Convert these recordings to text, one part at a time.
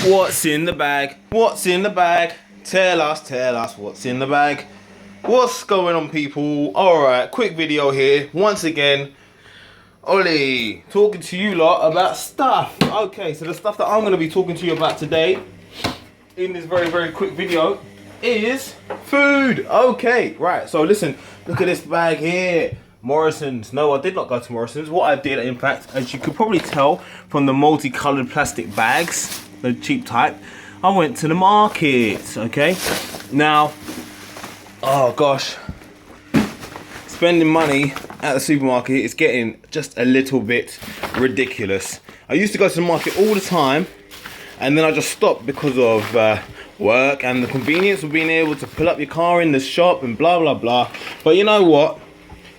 What's in the bag? What's in the bag? Tell us what's in the bag. What's going on, people? Alright, quick video here. Once again, Ollie, talking to you lot about stuff. Okay, so the stuff that I'm going to be talking to you about today in this very quick video is food. Okay, right, so listen, look at this bag here. Morrison's. No, I did not go to Morrison's. What I did, in fact, as you could probably tell from the multicolored plastic bags, the cheap type, I went to the market. Okay, now, oh gosh, spending money at the supermarket is getting just a little bit ridiculous. I used to go to the market all the time, and then I just stopped because of work and the convenience of being able to pull up your car in the shop and blah blah blah. But you know what?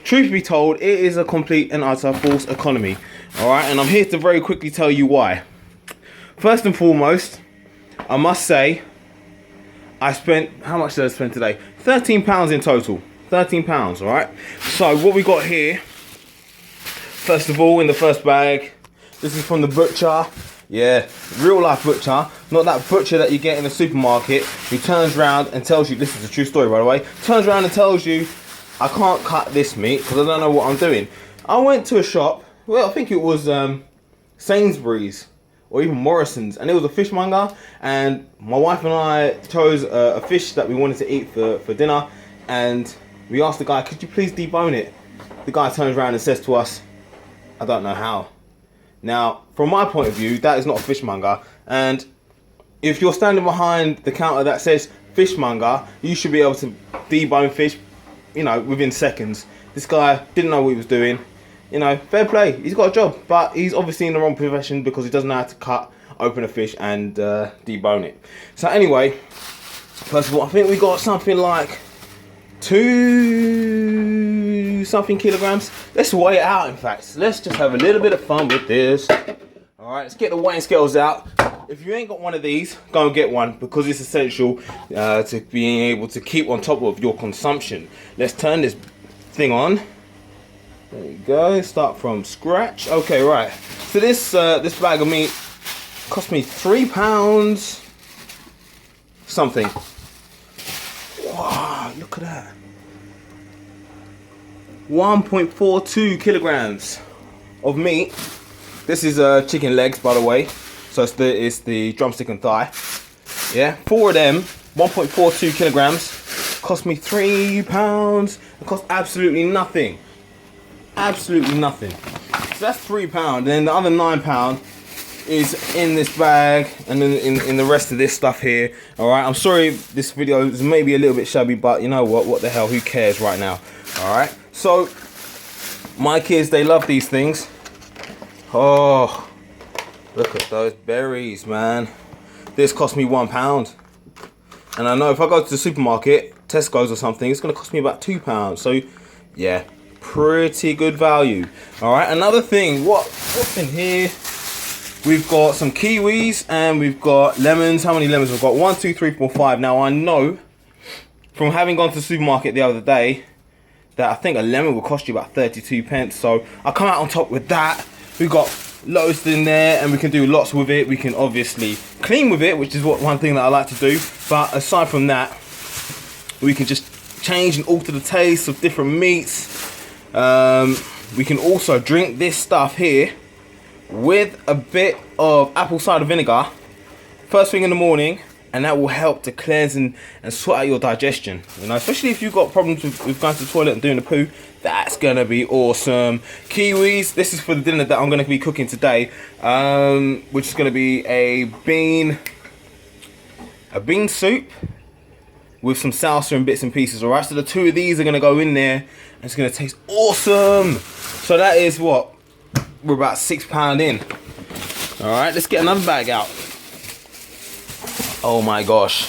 Truth be told, it is a complete and utter false economy. Alright, and I'm here to very quickly tell you why. First and foremost, I must say, I spent, how much did I spend today? £13 in total. £13, alright? So what we got here, first of all, in the first bag, this is from the butcher. Yeah, real life butcher, not that butcher that you get in the supermarket who turns around and tells you, this is a true story by the way, turns around and tells you, I can't cut this meat because I don't know what I'm doing. I went to a shop, well I think it was Sainsbury's or even Morrison's, and it was a fishmonger, and my wife and I chose a fish that we wanted to eat for dinner, and we asked the guy, could you please debone it? The guy turns around and says to us, I don't know how. Now, from my point of view, that is not a fishmonger, and if you're standing behind the counter that says fishmonger, you should be able to debone fish, you know, within seconds. This guy didn't know what he was doing. You know, fair play, he's got a job, but he's obviously in the wrong profession because he doesn't know how to cut open a fish and debone it. So anyway, first of all, I think we got something like 2 something kilograms. Let's weigh it out, in fact. Let's just have a little bit of fun with this. Alright, let's get the weighing scales out. If you ain't got one of these, go and get one because it's essential to being able to keep on top of your consumption. Let's turn this thing on. There you go, start from scratch. Okay, right. So this bag of meat cost me £3 something. Wow, look at that. 1.42 kilograms of meat. This is chicken legs, by the way. So it's the drumstick and thigh. Yeah, 4 of them, 1.42 kilograms, cost me £3. It cost absolutely nothing. Absolutely nothing. So that's £3. And then the other £9 is in this bag, and then in the rest of this stuff here. Alright, I'm sorry this video is maybe a little bit shabby, but you know what the hell, who cares right now? Alright, so my kids, they love these things. Oh, look at those berries, man. This cost me £1. And I know if I go to the supermarket, Tesco's or something, it's going to cost me about £2. So, yeah, pretty good value. Alright, another thing, what's in here? We've got some kiwis and we've got lemons. How many lemons we've got? 1, 2, 3, 4, 5. Now, I know from having gone to the supermarket the other day that I think a lemon will cost you about 32 pence. So, I'll come out on top with that. We've got loads in there and we can do lots with it. We can obviously clean with it, which is one thing that I like to do. But aside from that, we can just change and alter the taste of different meats. We can also drink this stuff here with a bit of apple cider vinegar first thing in the morning, and that will help to cleanse and sort out your digestion. You know, especially if you've got problems with going to the toilet and doing the poo, that's gonna be awesome. Kiwis, this is for the dinner that I'm gonna be cooking today, which is gonna be a bean soup with some salsa and bits and pieces. All right, so the 2 of these are gonna go in there, and it's gonna taste awesome. So that is what, we're about £6 in. All right, let's get another bag out. Oh my gosh,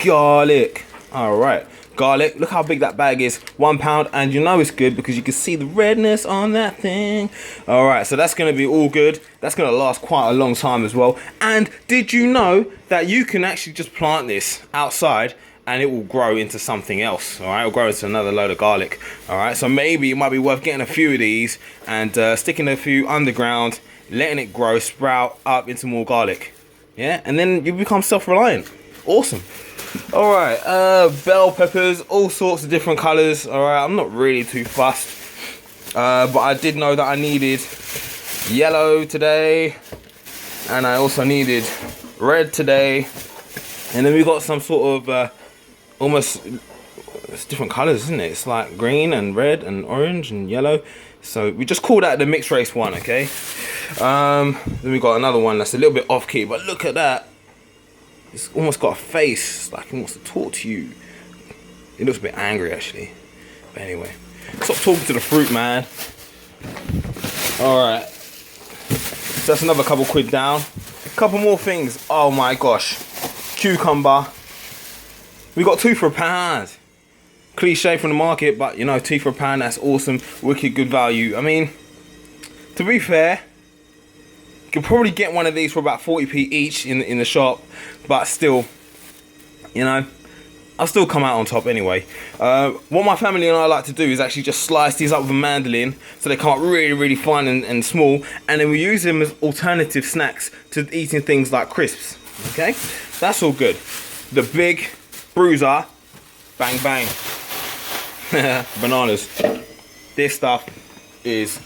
garlic. All right, garlic, look how big that bag is. £1, and you know it's good because you can see the redness on that thing. All right, so that's gonna be all good. That's gonna last quite a long time as well. And did you know that you can actually just plant this outside and it will grow into something else? All right, it'll grow into another load of garlic. All right, so maybe it might be worth getting a few of these and sticking a few underground letting it grow, sprout up into more garlic. Yeah, and then you become self-reliant. Awesome. All right, bell peppers, all sorts of different colors. All right, I'm not really too fussed, but I did know that I needed yellow today, and I also needed red today, and then we got some sort of almost, it's different colors, isn't it? It's like green and red and orange and yellow. So we just call that the mixed race one, okay? Then we got another one that's a little bit off key, but look at that. It's almost got a face, like it wants to talk to you. It looks a bit angry actually. But anyway, stop talking to the fruit, man. All right, so that's another couple quid down. A couple more things. Oh my gosh, cucumber. We got 2 for £1. Cliche from the market, but you know, 2 for £1, that's awesome. Wicked good value. I mean, to be fair, you could probably get one of these for about 40p each in the shop, but still, you know, I'll still come out on top anyway. What my family and I like to do is actually just slice these up with a mandolin so they come out really fine and small, and then we use them as alternative snacks to eating things like crisps. Okay, that's all good. The big bruiser, bang bang. Bananas. This stuff is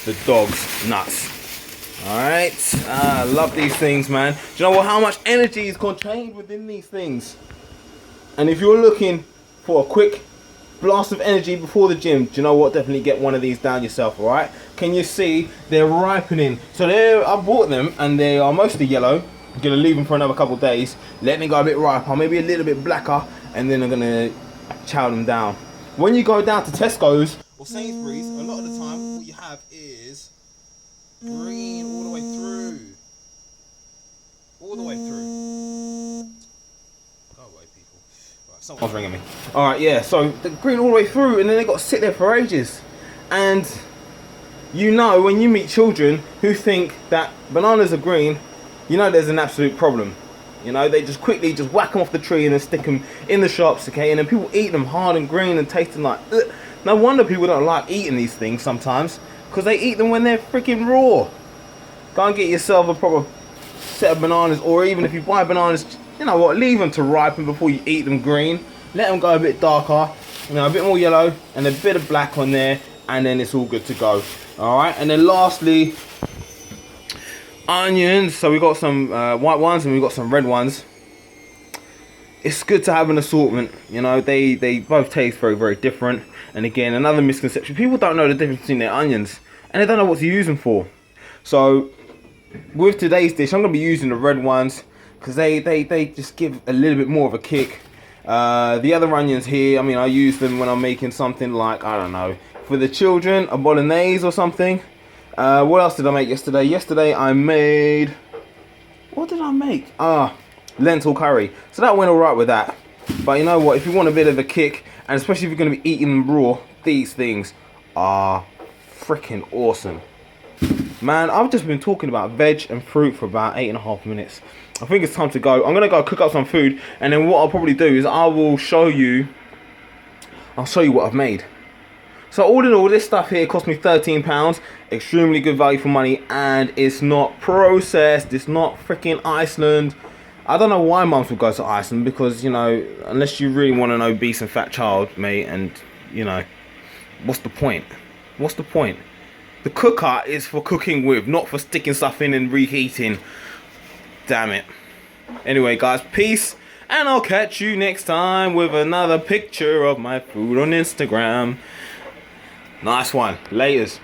the dog's nuts. Alright, I love these things, man. Do you know what? How much energy is contained within these things? And if you're looking for a quick blast of energy before the gym, do you know what? Definitely get one of these down yourself, alright? Can you see they're ripening? So I bought them and they are mostly yellow. I'm gonna leave them for another couple of days, let them go a bit riper, maybe a little bit blacker, and then I'm gonna chow them down. When you go down to Tesco's or Sainsbury's, a lot of the time what you have is green all the way through. All the way through. Go away, people. Right, someone's ringing me. Alright, yeah, so the green all the way through, and then they got to sit there for ages. And you know, when you meet children who think that bananas are green, you know there's an absolute problem. You know, they just quickly just whack them off the tree and then stick them in the shops, okay? And then people eat them hard and green and tasting like, ugh. No wonder people don't like eating these things sometimes, because they eat them when they're freaking raw. Go and get yourself a proper set of bananas, or even if you buy bananas, you know what, leave them to ripen before you eat them green. Let them go a bit darker, you know, a bit more yellow and a bit of black on there, and then it's all good to go. All right, and then lastly, onions. So we got some white ones and we got some red ones. It's good to have an assortment, you know. They both taste very different. And again, another misconception, people don't know the difference between their onions and they don't know what to use them for. So with today's dish, I'm going to be using the red ones because they just give a little bit more of a kick. The other onions here, I mean, I use them when I'm making something like, I don't know, for the children, a bolognese or something. What else did I make yesterday? Yesterday I made, what did I make? Lentil curry. So that went alright with that. But you know what, if you want a bit of a kick, and especially if you're going to be eating them raw, these things are freaking awesome. Man, I've just been talking about veg and fruit for about 8.5 minutes. I think it's time to go. I'm going to go cook up some food, and then what I'll probably do is I'll show you what I've made. So all in all, this stuff here cost me £13. Extremely good value for money, and it's not processed. It's not freaking Iceland. I don't know why mums would go to Iceland, because, you know, unless you really want an obese and fat child, mate, and, you know, what's the point? What's the point? The cooker is for cooking with, not for sticking stuff in and reheating. Damn it. Anyway, guys, peace, and I'll catch you next time with another picture of my food on Instagram. Nice one. Laters.